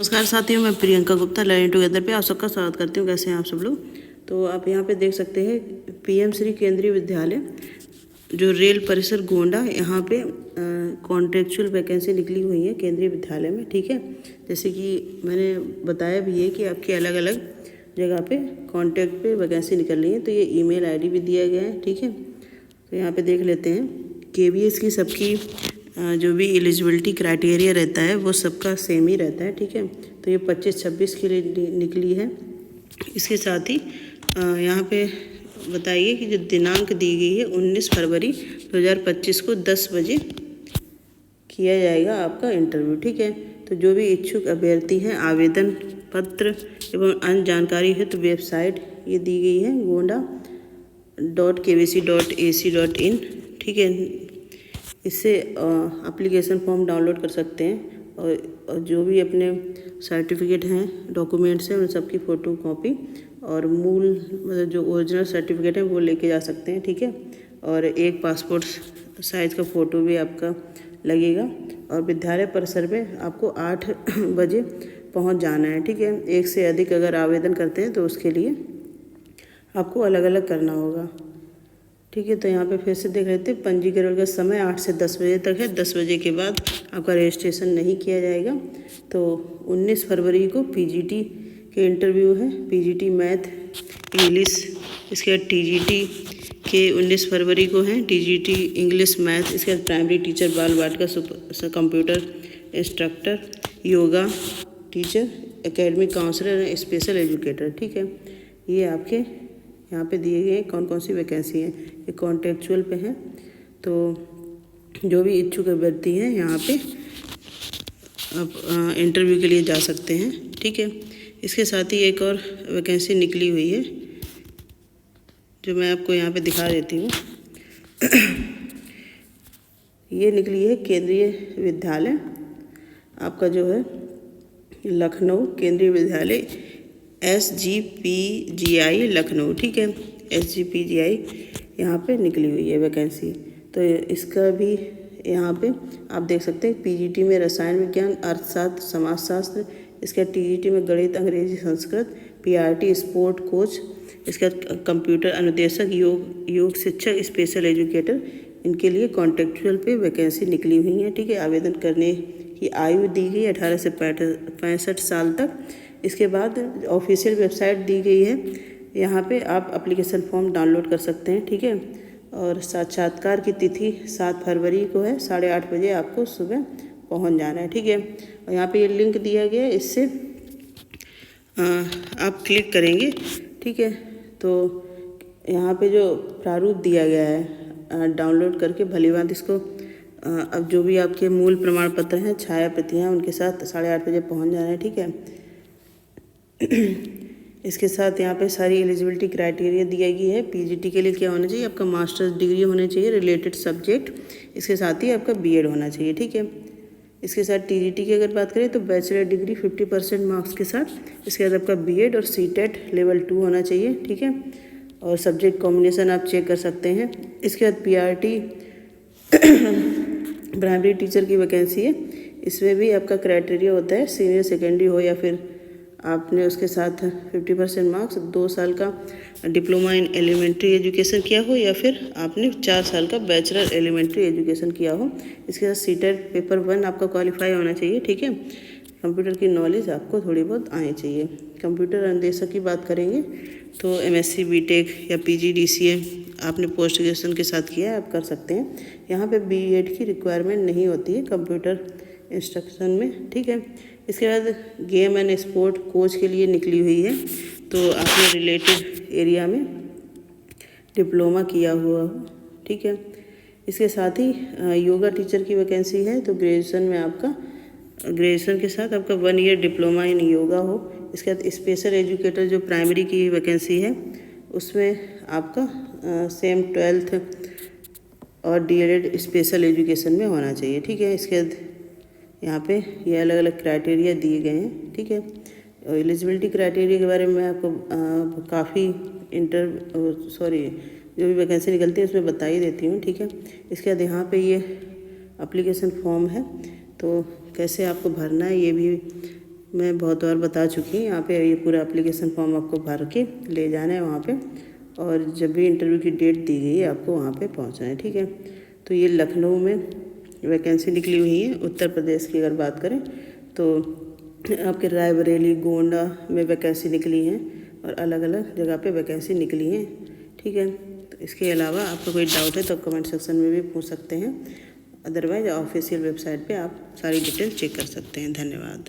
नमस्कार साथियों, मैं प्रियंका गुप्ता लर्निंग टुगेदर पे आप सबका स्वागत करती हूँ। कैसे हैं आप सब लोग। तो आप यहाँ पे देख सकते हैं पीएम श्री केंद्रीय विद्यालय जो रेल परिसर गोंडा, यहाँ पे कॉन्ट्रेक्चुअल वैकेंसी निकली हुई है केंद्रीय विद्यालय में। ठीक है, जैसे कि मैंने बताया भी है कि आपके अलग अलग जगह पे कॉन्ट्रैक्ट पे वैकेंसी निकल रही है। तो ये ईमेल आईडी भी दिया गया है। ठीक है, तो यहाँ पे देख लेते हैं। केवीएस की सबकी जो भी एलिजिबिलिटी क्राइटेरिया रहता है वो सबका सेम ही रहता है। ठीक है, तो ये 25-26 के लिए निकली है। इसके साथ ही यहाँ पे बताइए कि जो दिनांक दी गई है 19 फरवरी 2025 को 10 बजे किया जाएगा आपका इंटरव्यू। ठीक है, तो जो भी इच्छुक अभ्यर्थी हैं आवेदन पत्र एवं अन्य जानकारी हेतु वेबसाइट ये दी गई है gonda.kvc.ac.in। ठीक है, इससे एप्लीकेशन फॉर्म डाउनलोड कर सकते हैं और जो भी अपने सर्टिफिकेट हैं, डॉक्यूमेंट्स हैं, उन सब की फ़ोटो कॉपी और मूल मतलब जो ओरिजिनल सर्टिफिकेट है वो लेके जा सकते हैं। ठीक है, और एक पासपोर्ट साइज़ का फ़ोटो भी आपका लगेगा और विद्यालय परिसर में आपको 8 बजे पहुंच जाना है। ठीक है, एक से अधिक अगर आवेदन करते हैं तो उसके लिए आपको अलग अलग करना होगा। ठीक है, तो यहाँ पे फिर से देख लेते हैं। पंजीकरण का समय 8 से 10 बजे तक है। 10 बजे के बाद आपका रजिस्ट्रेशन नहीं किया जाएगा। तो 19 फरवरी को पीजीटी के इंटरव्यू है, पीजीटी मैथ इंग्लिश। इसके बाद टीजीटी के 19 फरवरी को हैं, टीजीटी इंग्लिश मैथ। इसके बाद प्राइमरी टीचर बाल वाटिका computer instructor, yoga teacher, academic counsellor, special educator. ठीक है, ये आपके यहाँ पे दिए गए कौन कौन सी वैकेंसी हैं। ये कॉन्ट्रेक्चुअल पे हैं। तो जो भी इच्छुक अभ्यर्थी हैं यहाँ पे आप इंटरव्यू के लिए जा सकते हैं। ठीक है, इसके साथ ही एक और वैकेंसी निकली हुई है जो मैं आपको यहाँ पे दिखा देती हूँ। ये निकली है केंद्रीय विद्यालय आपका जो है लखनऊ केंद्रीय विद्यालय SGPGI लखनऊ। ठीक है, SGPGI यहाँ पे निकली हुई है वैकेंसी। तो इसका भी यहाँ पे आप देख सकते हैं। पीजीटी में रसायन विज्ञान, अर्थशास्त्र, समाजशास्त्र। इसका टीजीटी में गणित, अंग्रेजी, संस्कृत। PRT sport coach. इसका कंप्यूटर अनुदेशक, योग शिक्षक, स्पेशल एजुकेटर। इनके लिए कॉन्ट्रेक्चुअल पे वैकेंसी निकली हुई है। ठीक है, आवेदन करने की आयु दी गई 18 से 65 साल तक। इसके बाद ऑफिशियल वेबसाइट दी गई है, यहाँ पे आप एप्लीकेशन फॉर्म डाउनलोड कर सकते हैं। ठीक है, और साक्षात्कार की तिथि 7 फरवरी को है। 8:30 बजे आपको सुबह पहुँच जाना है। ठीक है, और यहाँ पे ये लिंक दिया गया है, इससे आप क्लिक करेंगे। ठीक है, तो यहाँ पे जो प्रारूप दिया गया है डाउनलोड करके भलीभांति इसको अब जो भी आपके मूल प्रमाण पत्र हैं, छाया प्रतियाँ, उनके साथ 8:30 बजे पहुँच जाना है। ठीक है, इसके साथ यहाँ पे सारी एलिजिबिलिटी क्राइटेरिया दिया गई है। पीजीटी के लिए क्या होना चाहिए, आपका मास्टर्स डिग्री होना चाहिए रिलेटेड सब्जेक्ट। इसके साथ ही आपका बीएड होना चाहिए। ठीक है, इसके साथ टीजीटी की अगर बात करें तो बैचलर डिग्री 50% मार्क्स के साथ। इसके बाद आपका बीएड और सीटेट लेवल 2 होना चाहिए। ठीक है, और सब्जेक्ट कॉम्बिनेशन आप चेक कर सकते हैं। इसके बाद पीआरटी प्राइमरी टीचर की वैकेंसी है। इसमें भी आपका क्राइटेरिया होता है सीनियर सेकेंडरी हो या फिर आपने उसके साथ 50% मार्क्स, 2 साल का डिप्लोमा इन एलिमेंट्री एजुकेशन किया हो या फिर आपने 4 साल का बैचलर एलिमेंट्री एजुकेशन किया हो। इसके साथ सीटेट पेपर 1 आपका क्वालिफाई होना चाहिए। ठीक है, कंप्यूटर की नॉलेज आपको थोड़ी बहुत आनी चाहिए। कंप्यूटर अनुदेशक की बात करेंगे तो MSc बीटेक या PGDCA आपने पोस्ट ग्रेजुएशन के साथ किया है, आप कर सकते हैं। यहाँ पे बीएड की रिक्वायरमेंट नहीं होती है कंप्यूटर इंस्ट्रक्शन में। ठीक है, इसके बाद गेम एंड स्पोर्ट कोच के लिए निकली हुई है। तो आपने रिलेटेड एरिया में डिप्लोमा किया हुआ हो। ठीक है, इसके साथ ही योगा टीचर की वैकेंसी है। तो ग्रेजुएशन में आपका ग्रेजुएशन के साथ आपका 1 ईयर डिप्लोमा इन योगा हो। इसके बाद स्पेशल एजुकेटर जो प्राइमरी की वैकेंसी है उसमें आपका सेम 12th और DED स्पेशल एजुकेशन में होना चाहिए। ठीक है, इसके बाद यहाँ पे ये अलग अलग क्राइटेरिया दिए गए हैं। ठीक है, और एलिजिबिलिटी क्राइटेरिया के बारे में मैं आपको काफ़ी जो भी वैकेंसी निकलती है उसमें बता ही देती हूँ। ठीक है, इसके बाद यहाँ पे ये एप्लीकेशन फॉर्म है, तो कैसे आपको भरना है ये भी मैं बहुत बार बता चुकी हूँ। यहाँ पे ये पूरा एप्लीकेशन फॉर्म आपको भर के ले जाना है वहाँ पे, और जब भी इंटरव्यू की डेट दी गई है आपको वहाँ पे पहुँचना है, ठीक है। तो ये लखनऊ में वैकेंसी निकली हुई है। उत्तर प्रदेश की अगर बात करें तो आपके रायबरेली, गोंडा में वैकेंसी निकली है, और अलग अलग जगह पे वैकेंसी निकली है, ठीक है। तो इसके अलावा आपको कोई डाउट है तो कमेंट सेक्शन में भी पूछ सकते हैं, अदरवाइज ऑफिशियल वेबसाइट पे आप सारी डिटेल चेक कर सकते हैं। धन्यवाद।